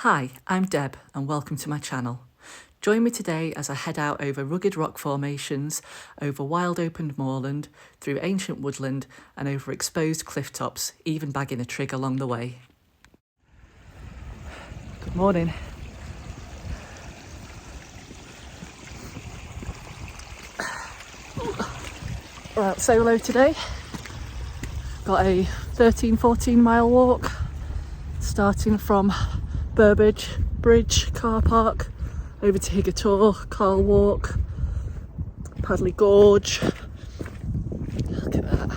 Hi, I'm Deb and welcome to my channel. Join me today as I head out over rugged rock formations, over wild open moorland, through ancient woodland and over exposed cliff tops, even bagging a trig along the way. Good morning. We're out solo today. Got a 13-14 mile walk starting from Burbage Bridge car park over to Higger Tor, Carl Wark, Padley Gorge, look at that,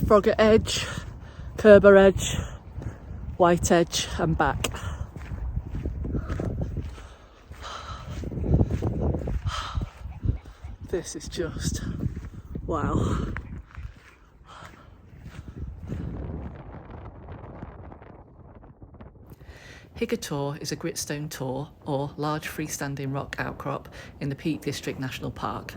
Froggatt Edge, Curbar Edge, White Edge and back. This is just wow. Higger Tor is a gritstone tor, or large freestanding rock outcrop in the Peak District National Park.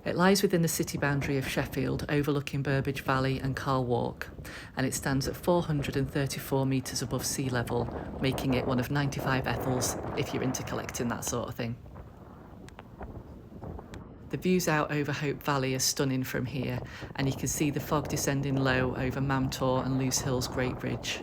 It lies within the city boundary of Sheffield, overlooking Burbage Valley and Carl Wark, and it stands at 434 metres above sea level, making it one of 95 Ethels, if you're into collecting that sort of thing. The views out over Hope Valley are stunning from here, and you can see the fog descending low over Mamtor and Loose Hill's Great Ridge.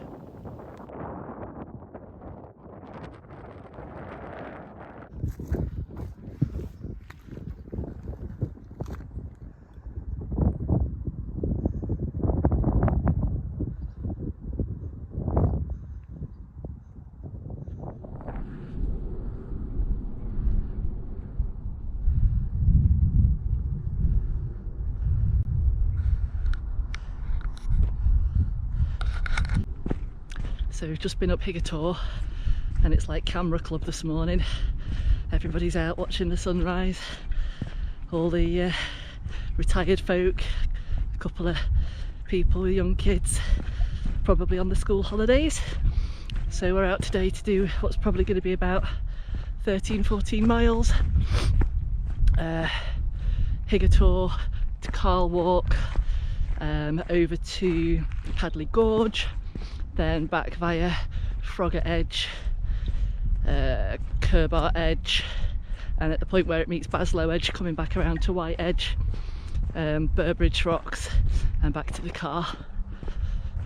So we've just been up Higger Tor and it's like camera club this morning. Everybody's out watching the sunrise. All the retired folk, a couple of people with young kids, probably on the school holidays. So we're out today to do what's probably going to be about 13-14 miles. Higger Tor to Carl Wark, over to Padley Gorge, then back via Froggatt Edge, Curbar Edge, and at the point where it meets Baslow Edge, coming back around to White Edge, Burbage Rocks, and back to the car.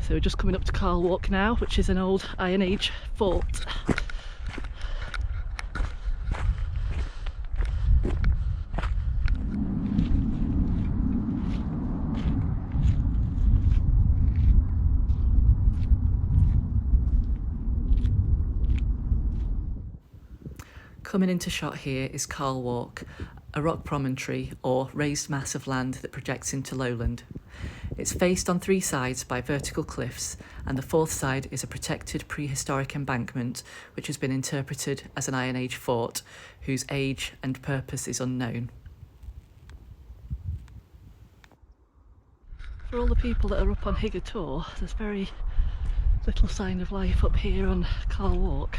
So we're just coming up to Carl Wark now, which is an old Iron Age fort. Coming into shot here is Carl Wark, a rock promontory or raised mass of land that projects into lowland. It's faced on three sides by vertical cliffs, and the fourth side is a protected prehistoric embankment which has been interpreted as an Iron Age fort whose age and purpose is unknown. For all the people that are up on Higger Tor, there's very little sign of life up here on Carl Wark.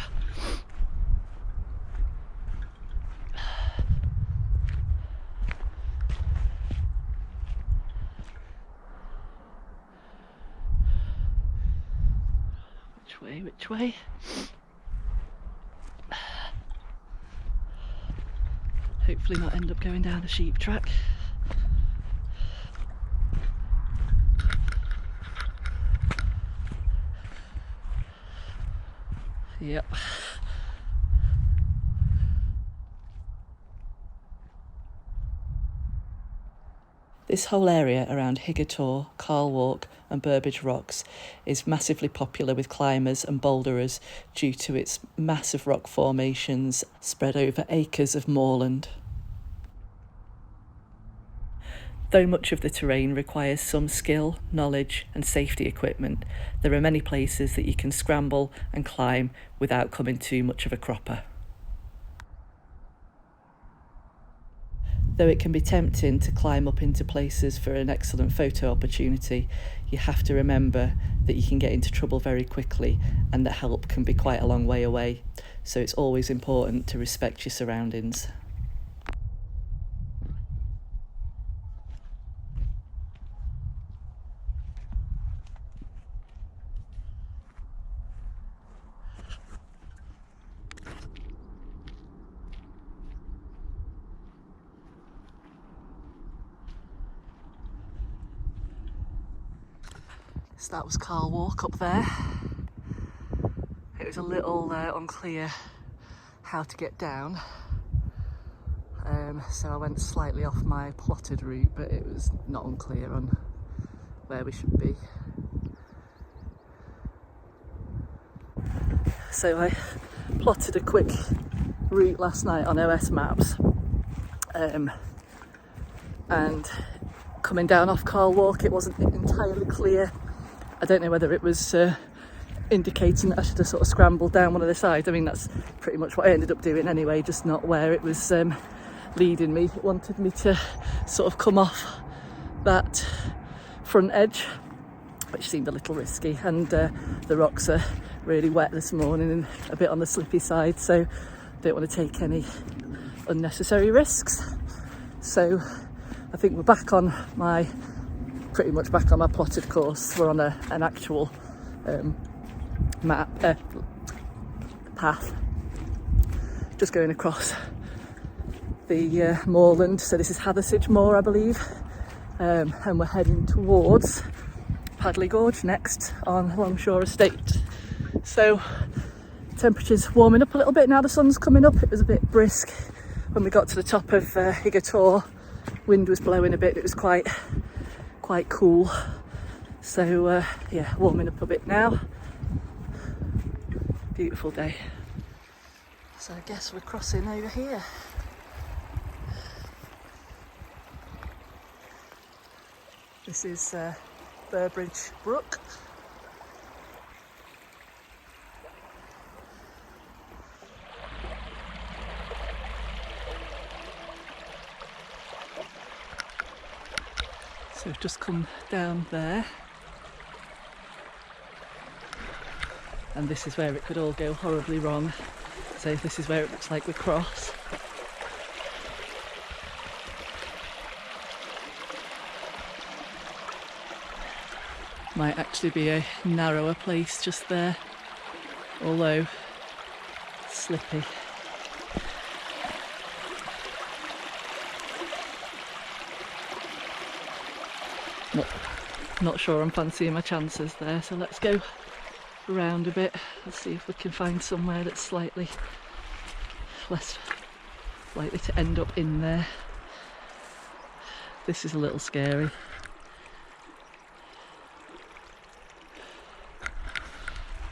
Which way? Hopefully not end up going down a sheep track. Yep. This whole area around Higger Tor, Carl Wark and Burbage Rocks is massively popular with climbers and boulderers due to its massive rock formations spread over acres of moorland. Though much of the terrain requires some skill, knowledge and safety equipment, there are many places that you can scramble and climb without coming too much of a cropper. Though it can be tempting to climb up into places for an excellent photo opportunity, you have to remember that you can get into trouble very quickly and that help can be quite a long way away. So it's always important to respect your surroundings. So that was Carl Wark up there. It was a little unclear how to get down, so I went slightly off my plotted route, but it was not unclear on where we should be. So I plotted a quick route last night on OS maps, and coming down off Carl Wark it wasn't entirely clear. I don't know whether it was indicating that I should have sort of scrambled down one of the sides. I mean, that's pretty much what I ended up doing anyway, just not where it was leading me. It wanted me to sort of come off that front edge, which seemed a little risky, and the rocks are really wet this morning and a bit on the slippy side, so don't want to take any unnecessary risks. So I think we're pretty much back on my plotted course. We're on an actual path, just going across the moorland. So this is Hathersage Moor, I believe, and we're heading towards Padley Gorge next on Longshaw Estate. So temperature's warming up a little bit now, the sun's coming up. It was a bit brisk when we got to the top of Higger Tor. Wind was blowing a bit, it was quite cool. So yeah, warming up a bit now. Beautiful day. So I guess we're crossing over here. This is Burbage Brook. So we've just come down there, and this is where it could all go horribly wrong. So this is where it looks like we cross. Might actually be a narrower place just there, although slippy. Not sure I'm fancying my chances there, so let's go around a bit. Let's see if we can find somewhere that's slightly less likely to end up in there. This is a little scary.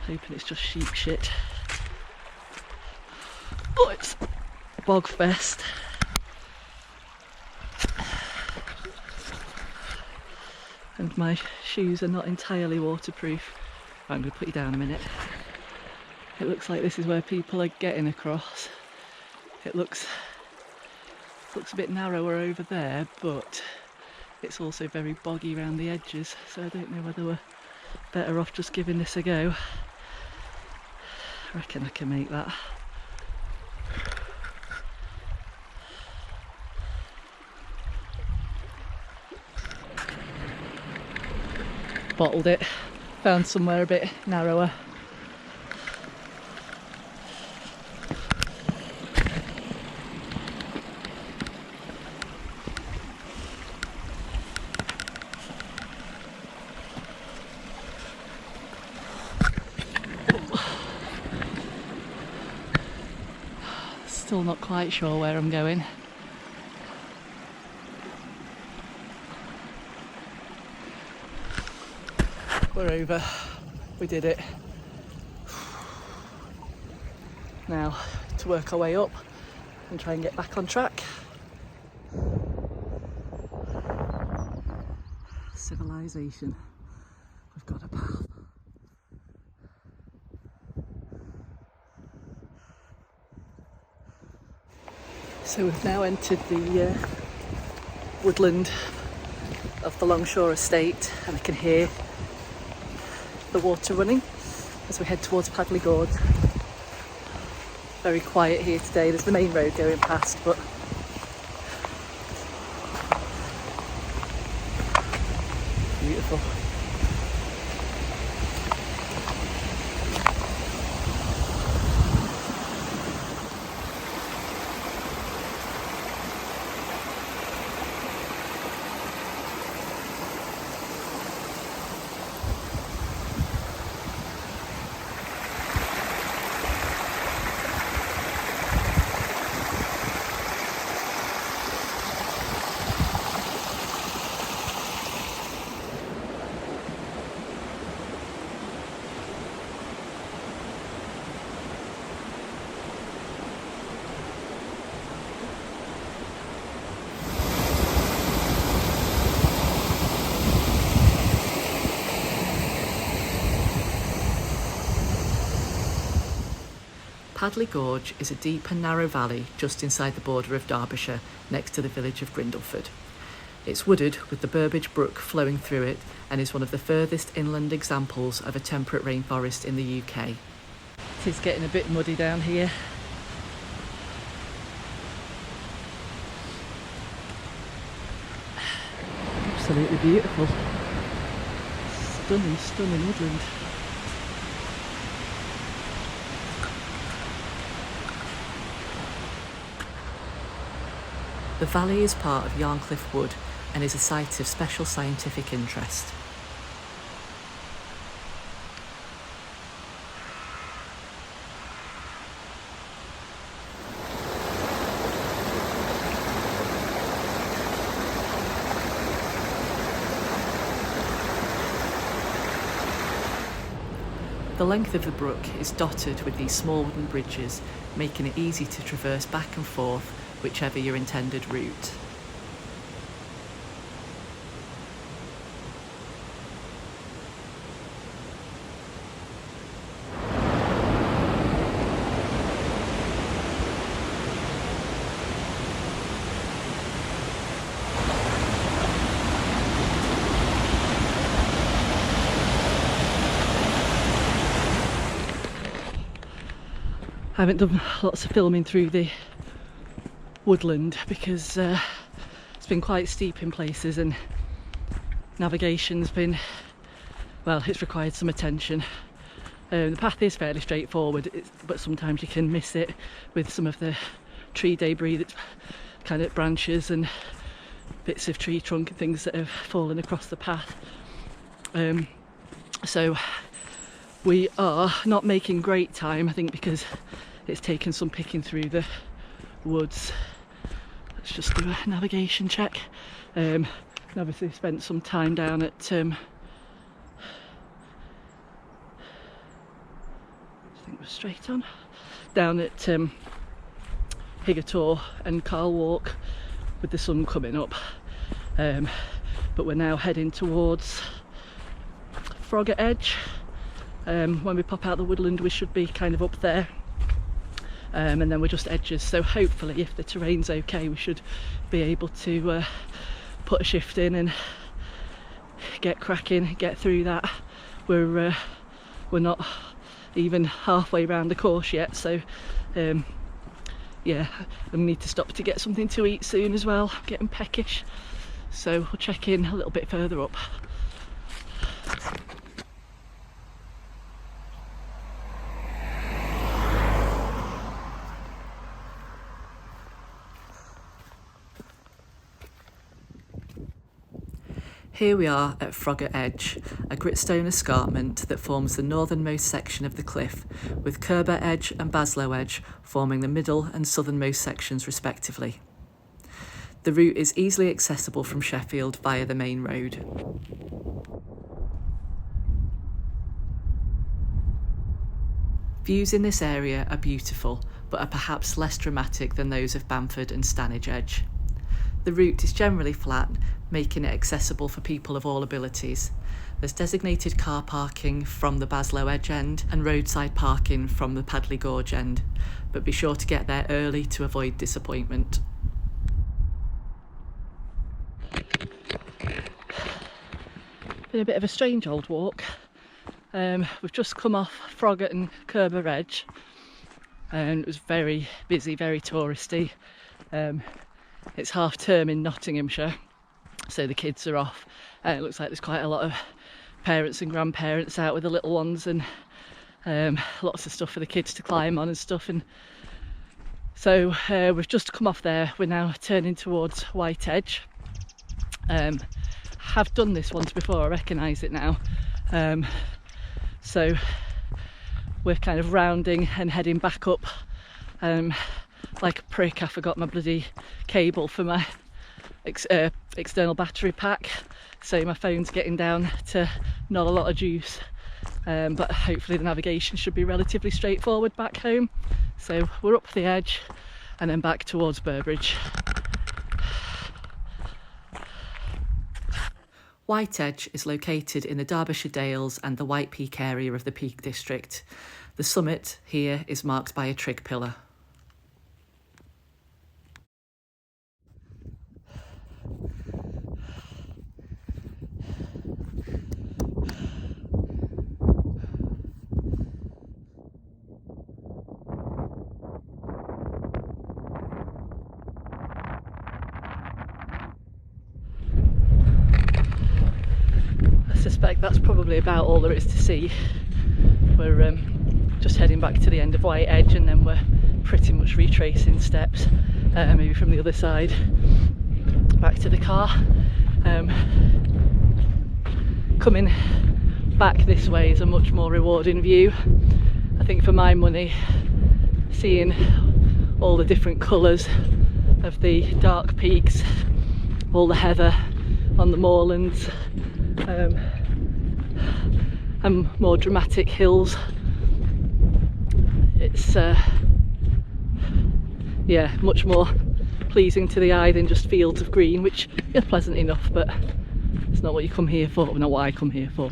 Hoping it's just sheep shit. Oh, it's bog fest. And my shoes are not entirely waterproof. I'm going to put you down a minute. It looks like this is where people are getting across. It looks a bit narrower over there, but it's also very boggy around the edges, so I don't know whether we're better off just giving this a go. I reckon I can make that. Bottled it, found somewhere a bit narrower. Still not quite sure where I'm going. We're over. We did it. Now to work our way up and try and get back on track. Civilization. We've got a path. So we've now entered the woodland of the Longshaw Estate, and I can hear the water running as we head towards Padley Gorge. Very quiet here today. There's the main road going past, but beautiful. Padley Gorge is a deep and narrow valley just inside the border of Derbyshire, next to the village of Grindleford. It's wooded with the Burbage Brook flowing through it and is one of the furthest inland examples of a temperate rainforest in the UK. It is getting a bit muddy down here. Absolutely beautiful. Stunning, stunning woodland. The valley is part of Yarncliffe Wood and is a site of special scientific interest. The length of the brook is dotted with these small wooden bridges, making it easy to traverse back and forth whichever your intended route. I haven't done lots of filming through the woodland because it's been quite steep in places and navigation's been, well, it's required some attention. The path is fairly straightforward, but sometimes you can miss it with some of the tree debris, that's kind of branches and bits of tree trunk and things that have fallen across the path. So we are not making great time, I think, because it's taken some picking through the woods. Let's just do a navigation check. And obviously spent some time down at I think we're straight on. Down at Higger Tor and Carl Wark with the sun coming up. But we're now heading towards Froggatt Edge. When we pop out the woodland we should be kind of up there. And then we're just edges, so hopefully if the terrain's okay we should be able to put a shift in and get cracking, get through that. We're not even halfway around the course yet, so yeah, I need to stop to get something to eat soon as well. I'm getting peckish, so we'll check in a little bit further up. Here we are at Froggatt Edge, a gritstone escarpment that forms the northernmost section of the cliff, with Curbar Edge and Burbage Edge forming the middle and southernmost sections respectively. The route is easily accessible from Sheffield via the main road. Views in this area are beautiful, but are perhaps less dramatic than those of Bamford and Stanage Edge. The route is generally flat, making it accessible for people of all abilities. There's designated car parking from the Burbage Edge end and roadside parking from the Padley Gorge end, but be sure to get there early to avoid disappointment. Been a bit of a strange old walk. We've just come off Froggatt and Curbar Edge and it was very busy, very touristy. It's half term in Nottinghamshire, so the kids are off and it looks like there's quite a lot of parents and grandparents out with the little ones and lots of stuff for the kids to climb on and stuff. And so we've just come off there. We're now turning towards White Edge. Have done this once before, I recognise it now. So we're kind of rounding and heading back up. Like a prick, I forgot my bloody cable for my external battery pack, so my phone's getting down to not a lot of juice, but hopefully the navigation should be relatively straightforward back home. So we're up the edge and then back towards Burbage. White Edge is located in the Derbyshire Dales and the White Peak area of the Peak District. The summit here is marked by a trig pillar. I suspect that's probably about all there is to see. We're just heading back to the end of White Edge, and then we're pretty much retracing steps, maybe from the other side back to the car. Coming back this way is a much more rewarding view, I think, for my money, seeing all the different colours of the dark peaks, all the heather on the moorlands, and more dramatic hills. It's yeah, much more pleasing to the eye than just fields of green, which is pleasant enough, but it's not what you come here for, not what I come here for.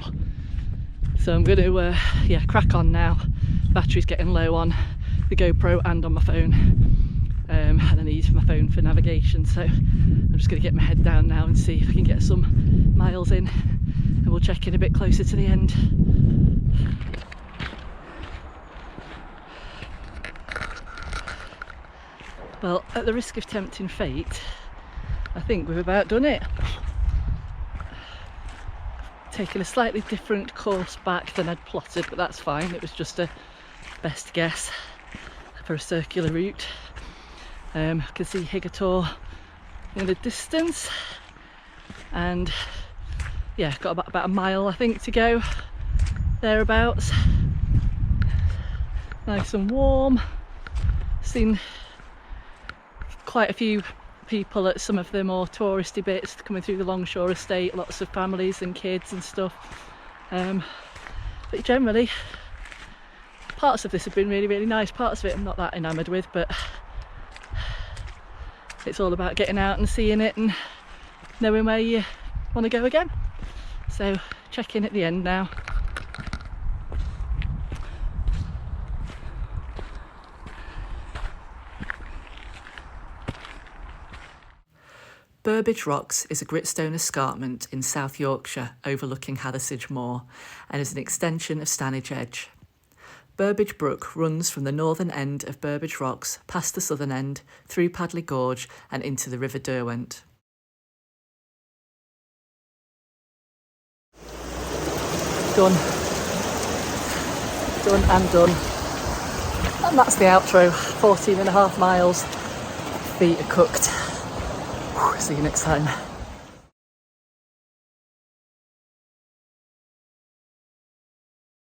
So I'm going to yeah, crack on now. Battery's getting low on the GoPro and on my phone, and I need my phone for navigation, so I'm just going to get my head down now and see if I can get some miles in, and we'll check in a bit closer to the end. Well, at the risk of tempting fate, I think we've about done it. Taken a slightly different course back than I'd plotted, but that's fine. It was just a best guess for a circular route. I can see Higger Tor in the distance, and yeah, got about a mile I think to go, thereabouts. Nice and warm. Seen quite a few people at some of the more touristy bits coming through the Longshaw Estate, lots of families and kids and stuff, but generally parts of this have been really, really nice. Parts of it I'm not that enamoured with, but it's all about getting out and seeing it and knowing where you want to go again. So check in at the end now. Burbage Rocks is a gritstone escarpment in South Yorkshire overlooking Hathersage Moor, and is an extension of Stanage Edge. Burbage Brook runs from the northern end of Burbage Rocks past the southern end, through Padley Gorge and into the River Derwent. Done. Done and done. And that's the outro. 14.5 miles. Feet are cooked. See you next time.